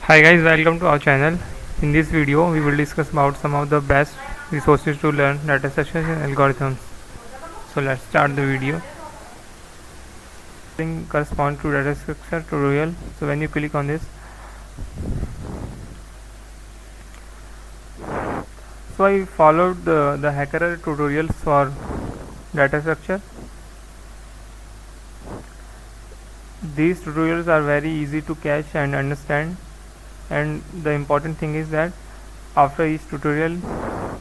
Hi guys, welcome to our channel. In this video, we will discuss about some of the best resources to learn data structures and algorithms. So let's start the video. Thing correspond to data structure tutorial. So when you click on this, so I followed the Hacker tutorials for data structure. These tutorials are very easy to catch and understand, and the important thing is that after each tutorial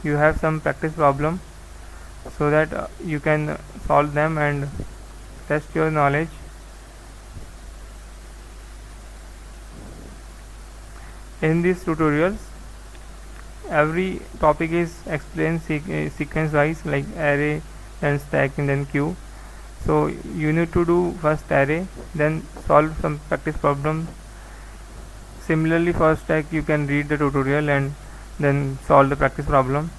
you have some practice problem so that you can solve them and test your knowledge. In these tutorials, every topic is explained sequence wise, like array, then stack, and then queue. So you need to do first array, then solve some practice problem. Similarly, for stack you can read the tutorial and then solve the practice problem.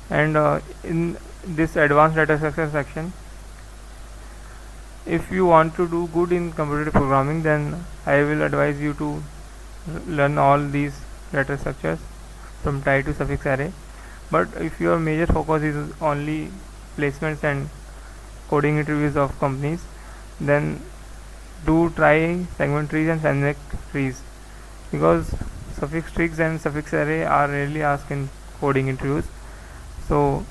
And in this advanced data structure section, if you want to do good in computer programming, then I will advise you to learn all these data structures from trie to suffix array. But if your major focus is only placements and coding interviews of companies, then do try segment trees and select trees, because suffix trees and suffix array are rarely asked in coding interviews, so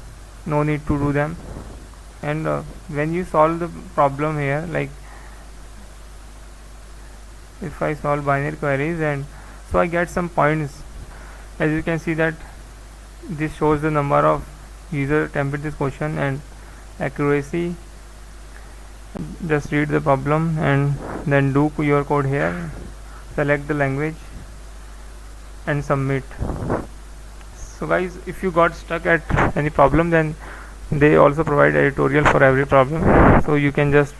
no need to do them. And when you solve the problem here, like if I solve binary queries, and so I get some points. As you can see that this shows the number of user attempted this question and accuracy. Just read the problem and then do your code here, select the language and submit. So guys, if you got stuck at any problem, then they also provide a tutorial for every problem, so you can just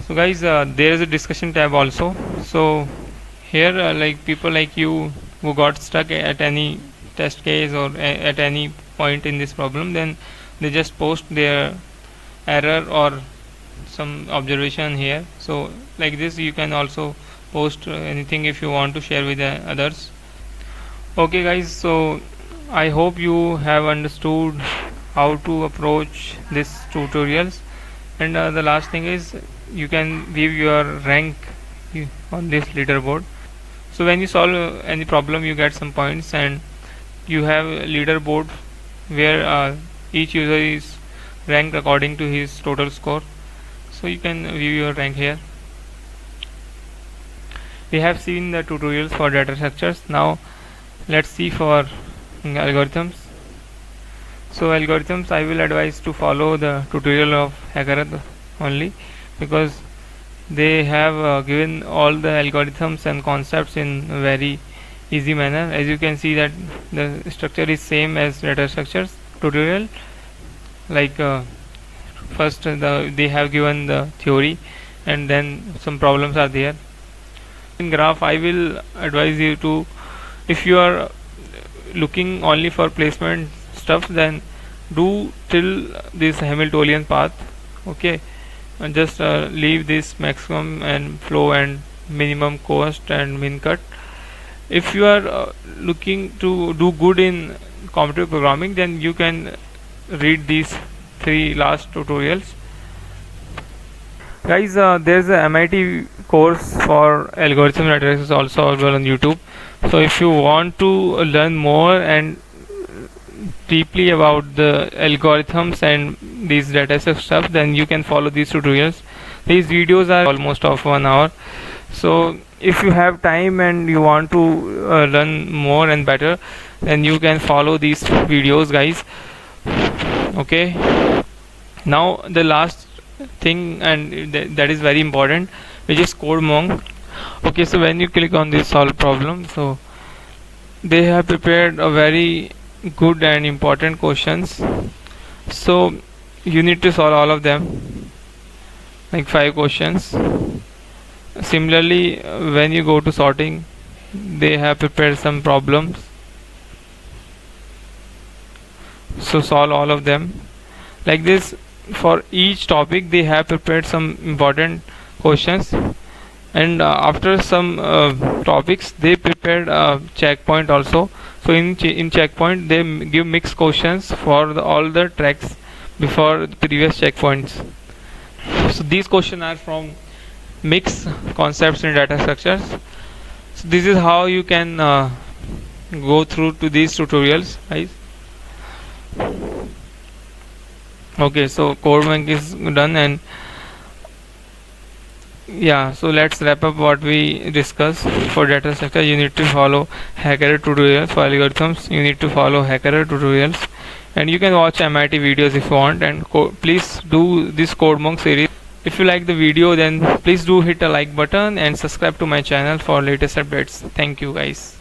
so guys, there is a discussion tab also. So here like people like you who got stuck at any test case or at any point in this problem, then they just post their error or some observation here. So like this you can also post anything if you want to share with others. Okay guys, so I hope you have understood how to approach these tutorials. And the last thing is, you can view your rank on this leaderboard. So when you solve any problem, you get some points, and you have a leaderboard where each user is ranked according to his total score. So you can view your rank here. We have seen the tutorials for data structures. Now let's see for algorithms. So algorithms, I will advise to follow the tutorial of Hacker only, because they have given all the algorithms and concepts in a very easy manner. As you can see that the structure is same as data structures tutorial. Like first they have given the theory, and then some problems are there. In graph, I will advise you to, if you are looking only for placement stuff, then do till this Hamiltonian path. Okay, and just leave this maximum and flow and minimum cost and min cut. If you are looking to do good in computer programming, then you can read these three last tutorials. Guys, there's a MIT course for algorithm analysis also available on YouTube. So if you want to learn more and deeply about the algorithms and these data stuff, then you can follow these tutorials. These videos are almost of 1 hour. So if you have time and you want to learn more and better, then you can follow these videos, guys. Okay, now the last thing, and that is very important, which is CodeMonk. Okay, so when you click on this solve problem, so they have prepared a very good and important questions. So you need to solve all of them, like 5 questions. Similarly, when you go to sorting, they have prepared some problems, so solve all of them. Like this, for each topic they have prepared some important questions, and after some topics they prepared a checkpoint also. So in checkpoint they give mixed questions for all the tracks before the previous checkpoints. So these questions are from mixed concepts in data structures. So this is how you can go through to these tutorials, guys. Okay, so CodeBank is done, and yeah, so let's wrap up what we discussed. For data structure, you need to follow HackerRank tutorials. For algorithms, you need to follow HackerRank tutorials, and you can watch MIT videos if you want. And please do this CodeMonk series. If you like the video, then please do hit a like button and subscribe to my channel for latest updates. Thank you, guys.